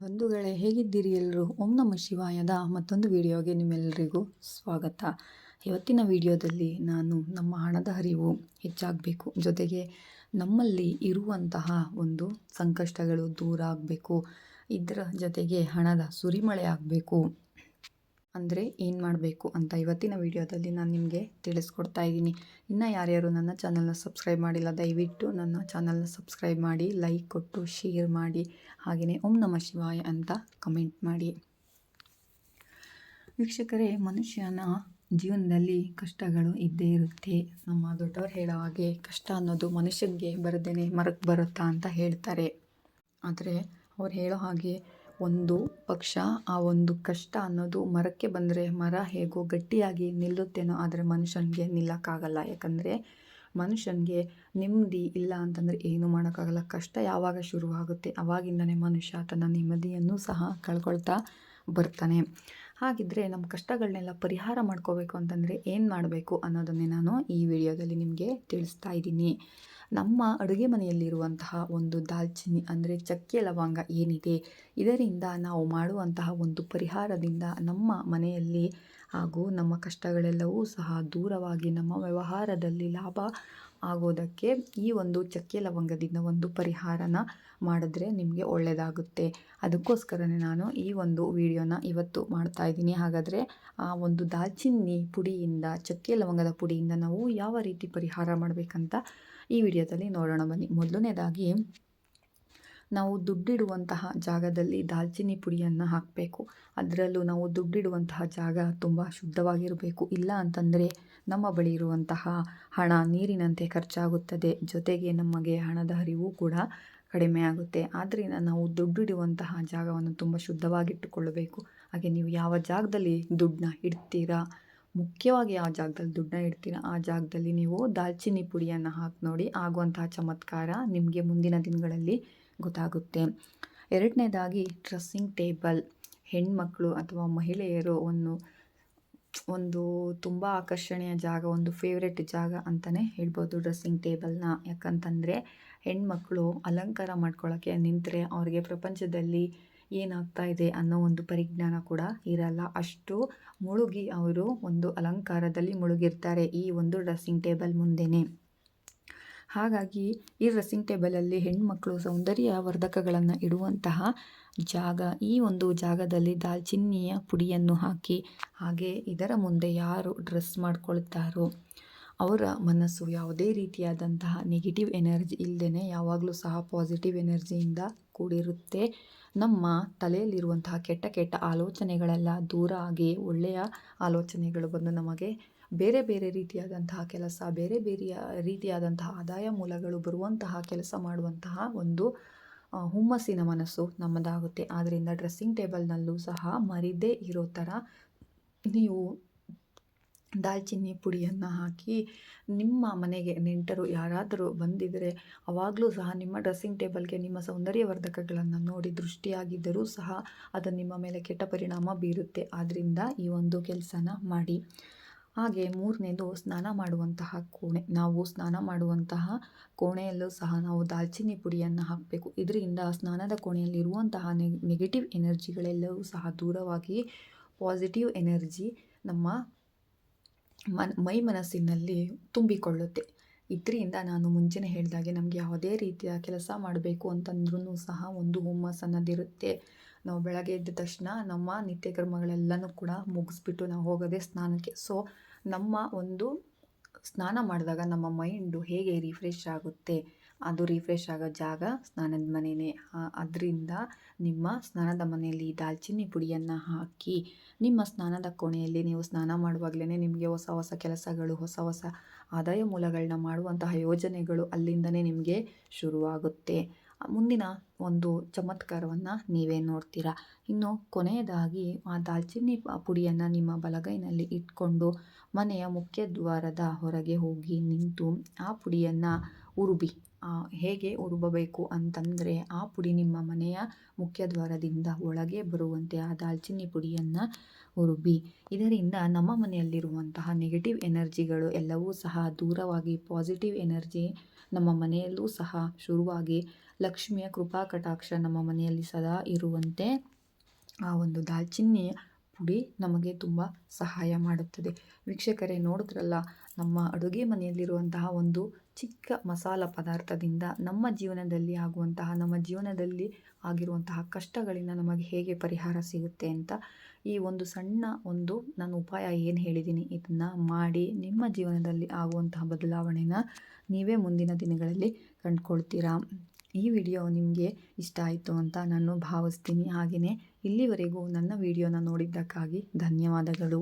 ಬಂಧುಗಳೇ, ಹೇಗಿದ್ದೀರಿ ಎಲ್ಲರೂ? ಓಂ ನಮಃ ಶಿವಾಯದ ಮತ್ತೊಂದು ವಿಡಿಯೋಗೆ ನಿಮ್ಮೆಲ್ಲರಿಗೂ ಸ್ವಾಗತ. ಇವತ್ತಿನ ವಿಡಿಯೋದಲ್ಲಿ ನಾನು ನಮ್ಮ ಹಣದ ಹರಿವು ಹೆಚ್ಚಾಗಬೇಕು, ಜೊತೆಗೆ ನಮ್ಮಲ್ಲಿ ಇರುವಂತಹ ಒಂದು ಸಂಕಷ್ಟಗಳು ದೂರ ಆಗಬೇಕು, ಇದರ ಜೊತೆಗೆ ಹಣದ ಸುರಿಮಳೆ ಆಗಬೇಕು ಅಂದರೆ ಏನು ಮಾಡಬೇಕು ಅಂತ ಇವತ್ತಿನ ವಿಡಿಯೋದಲ್ಲಿ ನಾನು ನಿಮಗೆ ತಿಳಿಸ್ಕೊಡ್ತಾ ಇದ್ದೀನಿ. ಇನ್ನು ಯಾರ್ಯಾರು ನನ್ನ ಚಾನಲ್ನ ಸಬ್ಸ್ಕ್ರೈಬ್ ಮಾಡಿಲ್ಲ, ದಯವಿಟ್ಟು ನನ್ನ ಚಾನಲ್ನ ಸಬ್ಸ್ಕ್ರೈಬ್ ಮಾಡಿ, ಲೈಕ್ ಕೊಟ್ಟು ಶೇರ್ ಮಾಡಿ, ಹಾಗೆಯೇ ಓಂ ನಮಃ ಶಿವಾಯ ಅಂತ ಕಮೆಂಟ್ ಮಾಡಿ. ವೀಕ್ಷಕರೇ, ಮನುಷ್ಯನ ಜೀವನದಲ್ಲಿ ಕಷ್ಟಗಳು ಇದ್ದೇ ಇರುತ್ತೆ. ನಮ್ಮ ದೊಡ್ಡವರು ಹೇಳೋ ಹಾಗೆ ಕಷ್ಟ ಅನ್ನೋದು ಮನುಷ್ಯನಿಗೆ ಬರದೇನೆ ಮರಕ್ಕೆ ಬರುತ್ತಾ ಅಂತ ಹೇಳ್ತಾರೆ. ಆದರೆ ಅವ್ರು ಹೇಳೋ ಹಾಗೆ ಒಂದು ಪಕ್ಷ ಆ ಒಂದು ಕಷ್ಟ ಅನ್ನೋದು ಮರಕ್ಕೆ ಬಂದರೆ ಮರ ಹೇಗೋ ಗಟ್ಟಿಯಾಗಿ ನಿಲ್ಲುತ್ತೇನೋ, ಆದರೆ ಮನುಷ್ಯನಿಗೆ ನಿಲ್ಲಕ್ಕಾಗಲ್ಲ. ಯಾಕಂದರೆ ಮನುಷ್ಯನಿಗೆ ನೆಮ್ಮದಿ ಇಲ್ಲ ಅಂತಂದರೆ ಏನೂ ಮಾಡೋಕ್ಕಾಗಲ್ಲ. ಕಷ್ಟ ಯಾವಾಗ ಶುರುವಾಗುತ್ತೆ ಆವಾಗಿಂದನೇ ಮನುಷ್ಯ ತನ್ನ ನೆಮ್ಮದಿಯನ್ನು ಸಹ ಕಳ್ಕೊಳ್ತಾ ಬರ್ತಾನೆ. ಹಾಗಿದ್ದರೆ ನಮ್ಮ ಕಷ್ಟಗಳನ್ನೆಲ್ಲ ಪರಿಹಾರ ಮಾಡ್ಕೋಬೇಕು ಅಂತಂದರೆ ಏನು ಮಾಡಬೇಕು ಅನ್ನೋದನ್ನೇ ನಾನು ಈ ವಿಡಿಯೋದಲ್ಲಿ ನಿಮಗೆ ತಿಳಿಸ್ತಾ ಇದ್ದೀನಿ. ನಮ್ಮ ಅಡುಗೆ ಮನೆಯಲ್ಲಿರುವಂತಹ ಒಂದು ದಾಲ್ಚಿನ್ನಿ ಅಂದರೆ ಚಕ್ಕೆ ಲವಂಗ ಏನಿದೆ, ಇದರಿಂದ ನಾವು ಮಾಡುವಂತಹ ಒಂದು ಪರಿಹಾರದಿಂದ ನಮ್ಮ ಮನೆಯಲ್ಲಿ ಹಾಗೂ ನಮ್ಮ ಕಷ್ಟಗಳೆಲ್ಲವೂ ಸಹ ದೂರವಾಗಿ ನಮ್ಮ ವ್ಯವಹಾರದಲ್ಲಿ ಲಾಭ ಆಗೋದಕ್ಕೆ ಈ ಒಂದು ಚಕ್ಕೆ ಲವಂಗದಿಂದ ಒಂದು ಪರಿಹಾರನ ಮಾಡಿದ್ರೆ ನಿಮಗೆ ಒಳ್ಳೆಯದಾಗುತ್ತೆ. ಅದಕ್ಕೋಸ್ಕರನೇ ನಾನು ಈ ಒಂದು ವಿಡಿಯೋನ ಇವತ್ತು ಮಾಡ್ತಾ ಇದ್ದೀನಿ. ಹಾಗಾದರೆ ಆ ಒಂದು ದಾಲ್ಚಿನ್ನಿ ಪುಡಿಯಿಂದ, ಚಕ್ಕೆ ಲವಂಗದ ಪುಡಿಯಿಂದ ನಾವು ಯಾವ ರೀತಿ ಪರಿಹಾರ ಮಾಡಬೇಕಂತ ಈ ವಿಡಿಯೋದಲ್ಲಿ ನೋಡೋಣ ಬನ್ನಿ. ಮೊದಲನೇದಾಗಿ ನಾವು ದುಡ್ಡಿಡುವಂತಹ ಜಾಗದಲ್ಲಿ ದಾಲ್ಚಿನ್ನಿ ಪುಡಿಯನ್ನು ಹಾಕಬೇಕು. ಅದರಲ್ಲೂ ನಾವು ದುಡ್ಡಿಡುವಂತಹ ಜಾಗ ತುಂಬ ಶುದ್ಧವಾಗಿರಬೇಕು. ಇಲ್ಲ ಅಂತಂದರೆ ನಮ್ಮ ಬಳಿ ಇರುವಂತಹ ಹಣ ನೀರಿನಂತೆ ಖರ್ಚಾಗುತ್ತದೆ, ಜೊತೆಗೆ ನಮಗೆ ಹಣದ ಹರಿವು ಕೂಡ ಕಡಿಮೆ ಆಗುತ್ತೆ. ಆದ್ದರಿಂದ ನಾವು ದುಡ್ಡಿಡುವಂತಹ ಜಾಗವನ್ನು ತುಂಬ ಶುದ್ಧವಾಗಿಟ್ಟುಕೊಳ್ಳಬೇಕು. ಹಾಗೆ ನೀವು ಯಾವ ಜಾಗದಲ್ಲಿ ದುಡ್ಡನ್ನ ಇಡ್ತೀರಾ, ಮುಖ್ಯವಾಗಿ ಯಾವ ಜಾಗದಲ್ಲಿ ದುಡ್ಡನ್ನ ಇಡ್ತೀರಾ ಆ ಜಾಗದಲ್ಲಿ ನೀವು ದಾಲ್ಚಿನ್ನಿ ಪುಡಿಯನ್ನು ಹಾಕಿ ನೋಡಿ, ಆಗುವಂತಹ ಚಮತ್ಕಾರ ನಿಮಗೆ ಮುಂದಿನ ದಿನಗಳಲ್ಲಿ ಗೊತ್ತಾಗುತ್ತೆ. ಎರಡನೇದಾಗಿ ಡ್ರೆಸ್ಸಿಂಗ್ ಟೇಬಲ್. ಹೆಣ್ಮಕ್ಳು ಅಥವಾ ಮಹಿಳೆಯರು ಒಂದು ತುಂಬ ಆಕರ್ಷಣೀಯ ಜಾಗ, ಒಂದು ಫೇವ್ರೆಟ್ ಜಾಗ ಅಂತಲೇ ಹೇಳ್ಬೋದು ಡ್ರೆಸ್ಸಿಂಗ್ ಟೇಬಲ್ನ. ಯಾಕಂತಂದರೆ ಹೆಣ್ಮಕ್ಳು ಅಲಂಕಾರ ಮಾಡ್ಕೊಳ್ಳೋಕ್ಕೆ ನಿಂತರೆ ಅವ್ರಿಗೆ ಪ್ರಪಂಚದಲ್ಲಿ ಏನಾಗ್ತಾ ಇದೆ ಅನ್ನೋ ಒಂದು ಪರಿಜ್ಞಾನ ಕೂಡ ಇರಲ್ಲ. ಅಷ್ಟು ಮುಳುಗಿ ಅವರು ಒಂದು ಅಲಂಕಾರದಲ್ಲಿ ಮುಳುಗಿರ್ತಾರೆ ಈ ಒಂದು ಡ್ರೆಸ್ಸಿಂಗ್ ಟೇಬಲ್ ಮುಂದೆನೇ. ಹಾಗಾಗಿ ಈ ಡ್ರೆಸ್ಸಿಂಗ್ ಟೇಬಲಲ್ಲಿ ಹೆಣ್ಮಕ್ಳು ಸೌಂದರ್ಯ ವರ್ಧಕಗಳನ್ನು ಇಡುವಂತಹ ಜಾಗ. ಈ ಒಂದು ಜಾಗದಲ್ಲಿ ದಾಲ್ಚಿನ್ನಿಯ ಪುಡಿಯನ್ನು ಹಾಕಿ, ಹಾಗೆ ಇದರ ಮುಂದೆ ಯಾರು ಡ್ರೆಸ್ ಮಾಡ್ಕೊಳ್ತಾರೋ ಅವರ ಮನಸ್ಸು ಯಾವುದೇ ರೀತಿಯಾದಂತಹ ನೆಗೆಟಿವ್ ಎನರ್ಜಿ ಇಲ್ಲದೇ ಯಾವಾಗಲೂ ಸಹ ಪಾಸಿಟಿವ್ ಎನರ್ಜಿಯಿಂದ ಕೂಡಿರುತ್ತೆ. ನಮ್ಮ ತಲೆಯಲ್ಲಿರುವಂತಹ ಕೆಟ್ಟ ಕೆಟ್ಟ ಆಲೋಚನೆಗಳೆಲ್ಲ ದೂರ ಆಗಿ ಒಳ್ಳೆಯ ಆಲೋಚನೆಗಳು ಬಂದು ನಮಗೆ ಬೇರೆ ಬೇರೆ ರೀತಿಯಾದಂತಹ ಕೆಲಸ, ಬೇರೆ ಬೇರೆ ರೀತಿಯಾದಂತಹ ಆದಾಯ ಮೂಲಗಳು ಬರುವಂತಹ ಕೆಲಸ ಮಾಡುವಂತಹ ಒಂದು ಹುಮ್ಮಸ್ಸಿನ ಮನಸ್ಸು ನಮ್ಮದಾಗುತ್ತೆ. ಆದ್ದರಿಂದ ಡ್ರೆಸ್ಸಿಂಗ್ ಟೇಬಲ್ನಲ್ಲೂ ಸಹ ಮರಿದೇ ಇರೋ ಥರ ನೀವು ದಾಲ್ಚಿನ್ನಿ ಪುಡಿಯನ್ನು ಹಾಕಿ, ನಿಮ್ಮ ಮನೆಗೆ ನೆಂಟರು ಯಾರಾದರೂ ಬಂದಿದ್ದರೆ ಆವಾಗಲೂ ಸಹ ನಿಮ್ಮ ಡ್ರೆಸ್ಸಿಂಗ್ ಟೇಬಲ್ಗೆ ನಿಮ್ಮ ಸೌಂದರ್ಯವರ್ಧಕಗಳನ್ನು ನೋಡಿ ದೃಷ್ಟಿಯಾಗಿದ್ದರೂ ಸಹ ಅದು ನಿಮ್ಮ ಮೇಲೆ ಕೆಟ್ಟ ಪರಿಣಾಮ ಬೀರುತ್ತೆ. ಆದ್ದರಿಂದ ಈ ಒಂದು ಕೆಲಸನ ಮಾಡಿ. ಹಾಗೆ ಮೂರನೇದು ಸ್ನಾನ ಮಾಡುವಂತಹ ಕೋಣೆ. ನಾವು ಸ್ನಾನ ಮಾಡುವಂತಹ ಕೋಣೆಯಲ್ಲೂ ಸಹ ನಾವು ದಾಲ್ಚಿನ್ನಿ ಪುಡಿಯನ್ನು ಹಾಕಬೇಕು. ಇದರಿಂದ ಸ್ನಾನದ ಕೋಣೆಯಲ್ಲಿರುವಂತಹ ನೆಗೆಟಿವ್ ಎನರ್ಜಿಗಳೆಲ್ಲವೂ ಸಹ ದೂರವಾಗಿ ಪಾಸಿಟಿವ್ ಎನರ್ಜಿ ನಮ್ಮ ಮೈ ಮನಸ್ಸಿನಲ್ಲಿ ತುಂಬಿಕೊಳ್ಳುತ್ತೆ. ಇದರಿಂದ ನಾನು ಮುಂಚೆನೇ ಹೇಳಿದಾಗೆ ನಮಗೆ ಯಾವುದೇ ರೀತಿಯ ಕೆಲಸ ಮಾಡಬೇಕು ಅಂತಂದ್ರೂ ಸಹ ಒಂದು ಹುಮ್ಮಸ್ಸು ಅನ್ನೋದಿರುತ್ತೆ. ನಾವು ಬೆಳಗ್ಗೆ ಎದ್ದ ತಕ್ಷಣ ನಮ್ಮ ನಿತ್ಯ ಕರ್ಮಗಳೆಲ್ಲನೂ ಕೂಡ ಮುಗಿಸ್ಬಿಟ್ಟು ನಾವು ಹೋಗೋದೇ ಸ್ನಾನಕ್ಕೆ. ಸೊ ನಮ್ಮ ಒಂದು ಸ್ನಾನ ಮಾಡಿದಾಗ ನಮ್ಮ ಮೈಂಡು ಹೇಗೆ ರಿಫ್ರೆಶ್ ಆಗುತ್ತೆ, ಅದು ರಿಫ್ರೆಶ್ ಆಗೋ ಜಾಗ ಸ್ನಾನದ ಮನೆಯೇ. ಅದರಿಂದ ನಿಮ್ಮ ಸ್ನಾನದ ಮನೆಯಲ್ಲಿ ದಾಲ್ಚಿನ್ನಿ ಪುಡಿಯನ್ನು ಹಾಕಿ, ನಿಮ್ಮ ಸ್ನಾನದ ಕೋಣೆಯಲ್ಲಿ ನೀವು ಸ್ನಾನ ಮಾಡುವಾಗಲೇ ನಿಮಗೆ ಹೊಸ ಹೊಸ ಕೆಲಸಗಳು, ಹೊಸ ಹೊಸ ಆದಾಯ ಮೂಲಗಳನ್ನ ಮಾಡುವಂತಹ ಯೋಜನೆಗಳು ಅಲ್ಲಿಂದನೇ ನಿಮಗೆ ಶುರುವಾಗುತ್ತೆ. ಮುಂದಿನ ಒಂದು ಚಮತ್ಕಾರವನ್ನು ನೀವೇ ನೋಡ್ತೀರಾ. ಇನ್ನು ಕೊನೆಯದಾಗಿ ಆ ದಾಲ್ಚಿನ್ನಿ ಪುಡಿಯನ್ನು ನಿಮ್ಮ ಬಲಗೈನಲ್ಲಿ ಇಟ್ಕೊಂಡು ಮನೆಯ ಮುಖ್ಯ ದ್ವಾರದ ಹೊರಗೆ ಹೋಗಿ ನಿಂತು ಆ ಪುಡಿಯನ್ನು ಉರುಬಿ, ಹೇಗೆ ರುಬ್ಬಬೇಕು ಅಂತಂದರೆ, ಆ ಪುಡಿ ನಿಮ್ಮ ಮನೆಯ ಮುಖ್ಯ ದ್ವಾರದಿಂದ ಒಳಗೆ ಬರುವಂತೆ ಆ ದಾಲ್ಚಿನ್ನಿ ಪುಡಿಯನ್ನು ರುಬ್ಬಿ. ಇದರಿಂದ ನಮ್ಮ ಮನೆಯಲ್ಲಿರುವಂತಹ ನೆಗೆಟಿವ್ ಎನರ್ಜಿಗಳು ಎಲ್ಲವೂ ಸಹ ದೂರವಾಗಿ ಪಾಸಿಟಿವ್ ಎನರ್ಜಿ ನಮ್ಮ ಮನೆಯಲ್ಲೂ ಸಹ ಶುರುವಾಗಿ ಲಕ್ಷ್ಮಿಯ ಕೃಪಾ ಕಟಾಕ್ಷ ನಮ್ಮ ಮನೆಯಲ್ಲಿ ಸದಾ ಇರುವಂತೆ ಆ ಒಂದು ದಾಲ್ಚಿನ್ನಿ ಪುಡಿ ನಮಗೆ ತುಂಬ ಸಹಾಯ ಮಾಡುತ್ತದೆ. ವೀಕ್ಷಕರೇ, ನೋಡಿದ್ರಲ್ಲ, ನಮ್ಮ ಅಡುಗೆ ಮನೆಯಲ್ಲಿರುವಂತಹ ಒಂದು ಚಿಕ್ಕ ಮಸಾಲ ಪದಾರ್ಥದಿಂದ ನಮ್ಮ ಜೀವನದಲ್ಲಿ ಆಗಿರುವಂತಹ ಕಷ್ಟಗಳಿಂದ ನಮಗೆ ಹೇಗೆ ಪರಿಹಾರ ಸಿಗುತ್ತೆ ಅಂತ ಈ ಒಂದು ಸಣ್ಣ ನಾನು ಉಪಾಯ ಏನು ಹೇಳಿದ್ದೀನಿ ಇದನ್ನು ಮಾಡಿ ನಿಮ್ಮ ಜೀವನದಲ್ಲಿ ಆಗುವಂತಹ ಬದಲಾವಣೆನ ನೀವೇ ಮುಂದಿನ ದಿನಗಳಲ್ಲಿ ಕಂಡುಕೊಳ್ತೀರಾ. ಈ ವಿಡಿಯೋ ನಿಮಗೆ ಇಷ್ಟ ಆಯಿತು ಅಂತ ನಾನು ಭಾವಿಸ್ತೀನಿ. ಹಾಗೆಯೇ ಇಲ್ಲಿವರೆಗೂ ನನ್ನ ವಿಡಿಯೋನ ನೋಡಿದ್ದಕ್ಕಾಗಿ ಧನ್ಯವಾದಗಳು.